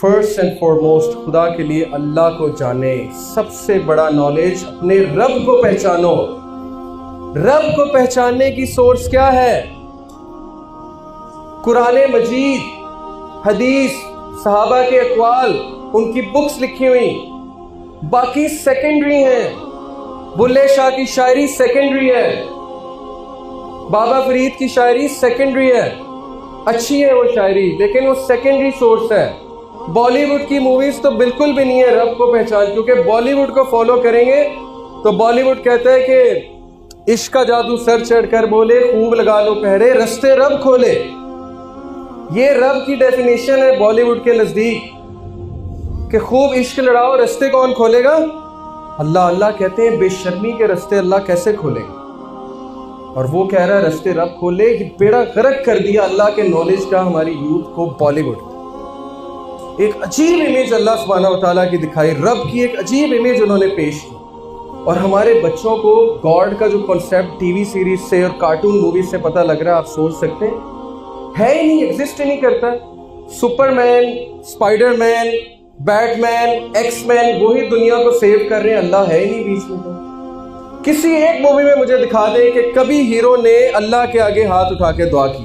First and foremost خدا کے لیے اللہ کو جانے. سب سے بڑا نالج اپنے رب کو پہچانو. رب کو پہچاننے کی سورس کیا ہے؟ قرآن مجید، حدیث، صحابہ کے اقوال، ان کی بکس لکھی ہوئی. باقی سیکنڈری ہیں. بلے شاہ کی شاعری سیکنڈری ہے، بابا فرید کی شاعری سیکنڈری ہے. اچھی ہے وہ شاعری، لیکن وہ سیکنڈری سورس ہے. بالی ووڈ کی موویز تو بالکل بھی نہیں ہے رب کو پہچان، کیونکہ بالی ووڈ کو فالو کریں گے تو بالی ووڈ کہتا ہے کہ عشق کا جادو سر چڑھ کر بولے، خوب لگا لو پہرے، رستے رب کھولے. یہ رب کی ڈیفینیشن ہے بالی ووڈ کے نزدیک کہ خوب عشق لڑاؤ، رستے کون کھولے گا؟ اللہ. اللہ کہتے ہیں بے شرمی کے رستے اللہ کیسے کھولے گا؟ اور وہ کہہ رہا ہے رستے رب کھولے. کہ بیڑا غرق کر دیا اللہ کے نالج کا ہماری یوتھ کو بالی ووڈ. ایک عجیب امیج اللہ سبحانہ و تعالیٰ کی دکھائی، رب کی ایک عجیب امیج انہوں نے پیش کی. اور ہمارے بچوں کو گاڈ کا جو کنسیپٹ ٹی وی سیریز سے اور کارٹون موویز سے پتہ لگ رہا ہے، آپ سوچ سکتے ہیں ہے ہی نہیں، ایگزسٹ ہی نہیں کرتا. سپر مین، اسپائڈر مین، بیٹ مین، ایکس مین وہی دنیا کو سیو کر رہے ہیں، اللہ ہے ہی نہیں بیچ میں. کسی ایک مووی میں مجھے دکھا دیں کہ کبھی ہیرو نے اللہ کے آگے ہاتھ اٹھا کے دعا کی،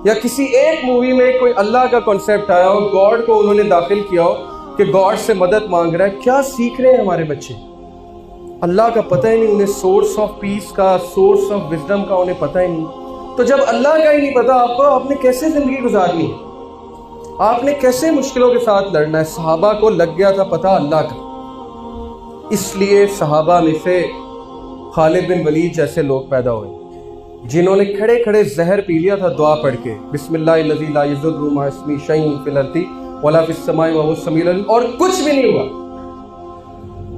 یا کسی ایک مووی میں کوئی اللہ کا کنسیپٹ آیا ہو، گاڈ کو انہوں نے داخل کیا ہو کہ گاڈ سے مدد مانگ رہا ہے. کیا سیکھ رہے ہیں ہمارے بچے؟ اللہ کا پتہ ہی نہیں انہیں، سورس آف پیس کا، سورس آف وزڈم کا انہیں پتہ ہی نہیں. تو جب اللہ کا ہی نہیں پتا آپ کو، آپ نے کیسے زندگی گزارنی ہے؟ آپ نے کیسے مشکلوں کے ساتھ لڑنا ہے؟ صحابہ کو لگ گیا تھا پتہ اللہ کا، اس لیے صحابہ میں سے خالد بن ولید جیسے لوگ پیدا ہوئے جنہوں نے کھڑے کھڑے زہر پی لیا تھا دعا پڑھ کے، بسم اللہ الذی لا یضر مع اسمہ شیء فی الارض ولا فی السماء وهو السمیع العلیم، اور کچھ بھی نہیں ہوا.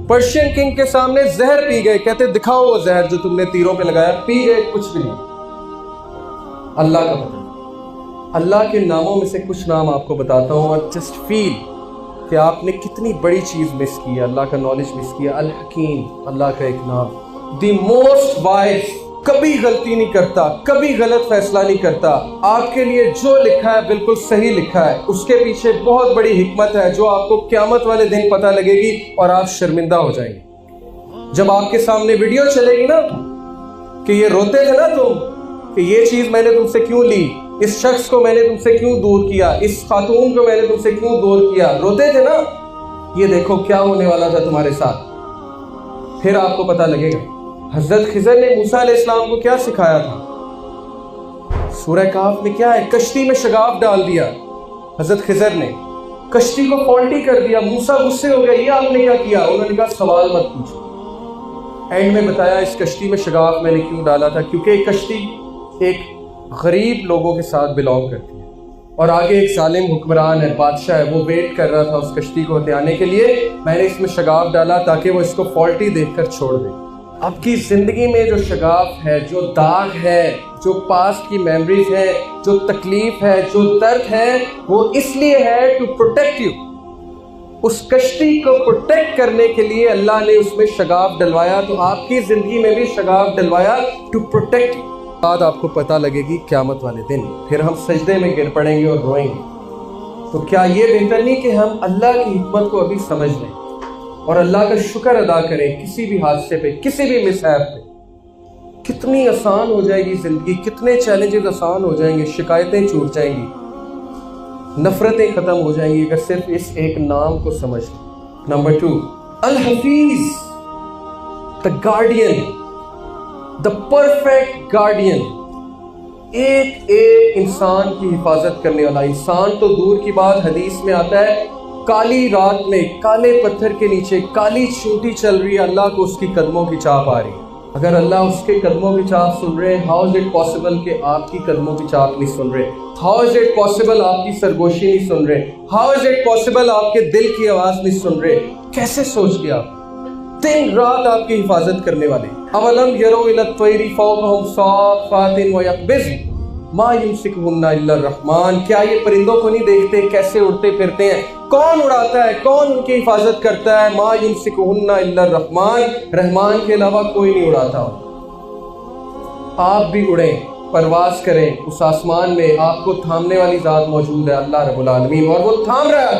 پرشین کنگ کے سامنے زہر پی گئے، کہتے دکھاؤ وہ زہر جو تم نے تیروں پہ لگایا، پی گئے، کچھ بھی نہیں. اللہ کا پتہ. اللہ کے ناموں میں سے کچھ نام آپ کو بتاتا ہوں، اور جسٹ فیل کہ آپ نے کتنی بڑی چیز مس کی ہے، اللہ کا نالج مس کیا. الحکیم اللہ کا ایک نام، دی موسٹ وائز، کبھی غلطی نہیں کرتا، کبھی غلط فیصلہ نہیں کرتا. آپ کے لیے جو لکھا ہے بالکل صحیح لکھا ہے، اس کے پیچھے بہت بڑی حکمت ہے جو آپ کو قیامت والے دن پتہ لگے گی اور آپ شرمندہ ہو جائیں گے. جب آپ کے سامنے ویڈیو چلے گی نا کہ یہ روتے تھے نا تم کہ یہ چیز میں نے تم سے کیوں لی، اس شخص کو میں نے تم سے کیوں دور کیا، اس خاتون کو میں نے تم سے کیوں دور کیا، روتے تھے نا، یہ دیکھو کیا ہونے والا تھا تمہارے ساتھ. پھر آپ کو پتہ لگے گا. حضرت خضر نے موسیٰ علیہ السلام کو کیا سکھایا تھا؟ سورہ کہف میں کیا ہے؟ کشتی میں شگاف ڈال دیا. حضرت خضر نے کشتی کو فالٹی کر دیا. موسیٰ غصے ہو گئے، یہ آپ نے کیا کیا؟ انہوں نے کہا سوال مت پوچھو. اینڈ میں بتایا اس کشتی میں شگاف میں نے کیوں ڈالا تھا، کیونکہ ایک کشتی ایک غریب لوگوں کے ساتھ بلانگ کرتی ہے، اور آگے ایک ظالم حکمران ہے، بادشاہ ہے، وہ ویٹ کر رہا تھا اس کشتی کو ہتھیانے کے لیے. میں نے اس میں شگاف ڈالا تاکہ وہ اس کو فالٹی دیکھ کر چھوڑ دے. آپ کی زندگی میں جو شگاف ہے، جو داغ ہے، جو پاسٹ کی میموریز ہے، جو تکلیف ہے، جو درد ہے، وہ اس لیے ہے ٹو پروٹیکٹ یو. اس کشتی کو پروٹیکٹ کرنے کے لیے اللہ نے اس میں شگاف ڈلوایا. تو آپ کی زندگی میں بھی شگاف ڈلوایا ٹو پروٹیکٹ یو. بعد آپ کو پتہ لگے گی قیامت والے دن، پھر ہم سجدے میں گر پڑیں گے اور روئیں گے. تو کیا یہ بہتر نہیں کہ ہم اللہ کی حکمت کو ابھی سمجھ لیں اور اللہ کا شکر ادا کریں کسی بھی حادثے پہ، کسی بھی مس ہیپ پہ؟ کتنی آسان ہو جائے گی زندگی، کتنے چیلنجز آسان ہو جائیں گے، شکایتیں چھوٹ جائیں گی، نفرتیں ختم ہو جائیں گی اگر صرف اس ایک نام کو سمجھ لیں. Number 2، Hafeez, the guardian, the perfect guardian. ایک انسان کی حفاظت کرنے والا. انسان تو دور کی بات، حدیث میں آتا ہے کالی رات میں کالے پتھر کے نیچے کالی چونٹی چل رہی ہے، اللہ کو اس کی قدموں کی چاپ آ رہی ہے. اگر اللہ اس کے قدموں کی چاپ سن رہے ہیں، ہاؤ از اٹ پاسبل کہ آپ کی قدموں کی چاپ نہیں سن رہے؟ ہاؤ از اٹ پاسبل آپ کی سرگوشی نہیں سن رہے؟ ہاؤ از اٹ پاسبل آپ کے دل کی آواز نہیں سن رہے؟ کیسے سوچ گیا؟ دن رات آپ کی حفاظت کرنے والے. اولم یروا الی الطیر فوقہم صافات ویقبضن ما یمسکہن الا الرحمن. کیا یہ پرندوں کو نہیں دیکھتے کیسے اڑتے پھرتے ہیں؟ کون اڑاتا ہے؟ کون ان کی حفاظت کرتا ہے؟ ما یمسکہن الا الرحمن، رحمان کے علاوہ کوئی نہیں اڑاتا. آپ بھی اڑیں، پرواز کریں اس آسمان میں. آپ کو تھامنے والی ذات موجود ہے، اللہ رب العالمین، اور وہ تھام رہا ہے.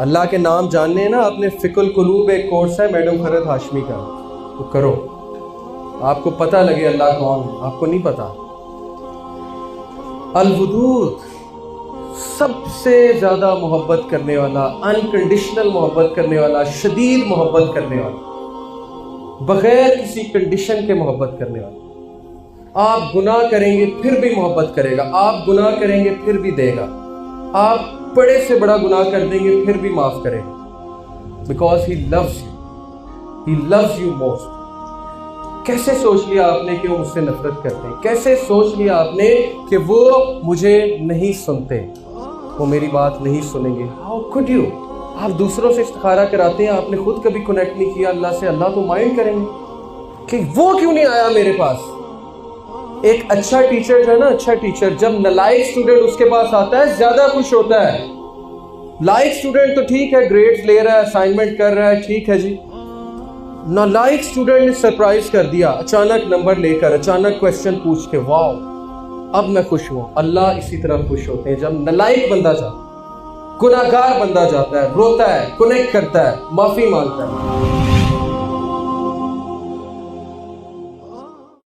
اللہ کے نام جاننے ہیں نا، اپنے فقہ القلوب ایک کورس ہے میڈم فرحت ہاشمی کا، تو کرو، آپ کو پتہ لگے اللہ کون ہے، آپ کو نہیں پتا۔ الودود، سب سے زیادہ محبت کرنے والا، انکنڈیشنل محبت کرنے والا، شدید محبت کرنے والا، بغیر کسی کنڈیشن کے محبت کرنے والا۔ آپ گناہ کریں گے پھر بھی محبت کرے گا، آپ گناہ کریں گے پھر بھی دے گا، آپ بڑے سے بڑا گناہ کر دیں گے پھر بھی معاف کرے گا، because he loves you, he loves you most. کیسے سوچ لیا آپ نے کہ وہ مجھ سے نفرت کرتے ہیں؟ کیسے سوچ لیا آپ نے کہ وہ مجھے نہیں سنتے، وہ میری بات نہیں سنیں گے؟ How could you? آپ دوسروں سے استخارہ کراتے ہیں، آپ نے خود کبھی کنیکٹ نہیں کیا اللہ سے، اللہ تو مائنڈ کریں گے کہ وہ کیوں نہیں آیا میرے پاس۔ ایک اچھا ٹیچر جو ہے نا، اچھا ٹیچر جب نالائق اسٹوڈنٹ اس کے پاس آتا ہے زیادہ خوش ہوتا ہے۔ لائق اسٹوڈنٹ تو ٹھیک ہے، گریڈز لے رہا ہے، اسائنمنٹ کر رہا ہے، ٹھیک ہے جی۔ نالائق اسٹوڈنٹ نے سرپرائز کر دیا، اچانک نمبر لے کر، اچانک کوسچن پوچھ کے، واو اب میں خوش ہوں۔ اللہ اسی طرح خوش ہوتے ہیں جب نالائق بندہ جاتا ہے، گناہگار بندہ جاتا ہے، روتا ہے، کنیکٹ کرتا ہے، معافی مانگتا ہے۔